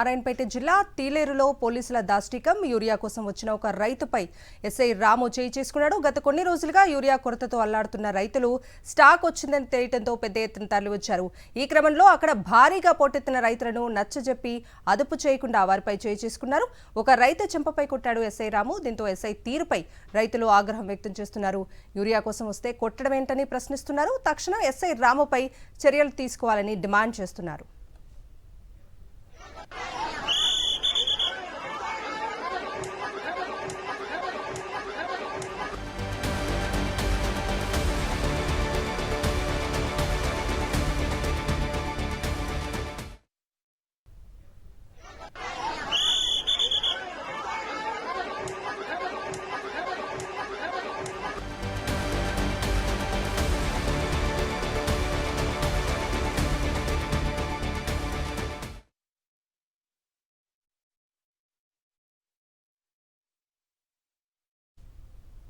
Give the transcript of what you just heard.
నారాయణపేట జిల్లా తీలేరులో పోలీసుల దాష్టికం. యూరియా కోసం వచ్చిన ఒక రైతుపై ఎస్ఐ రాము చేయి చేసుకున్నాడు. గత కొన్ని రోజులుగా యూరియా కొరతతో అల్లాడుతున్న రైతులు స్టాక్ వచ్చిందని తెలియడంతో పెద్ద ఎత్తున తరలివచ్చారు. ఈ క్రమంలో అక్కడ భారీగా పోటెత్తిన రైతులను నచ్చజెప్పి అదుపు చేయకుండా వారిపై చేయి చేసుకున్నారు. ఒక రైతు చెంపపై కొట్టాడు ఎస్ఐ రాము. దీంతో ఎస్ఐ తీరుపై రైతులు ఆగ్రహం వ్యక్తం చేస్తున్నారు. యూరియా కోసం వస్తే కొట్టడం ఏంటని ప్రశ్నిస్తున్నారు. తక్షణం ఎస్ఐ రాముపై చర్యలు తీసుకోవాలని డిమాండ్ చేస్తున్నారు.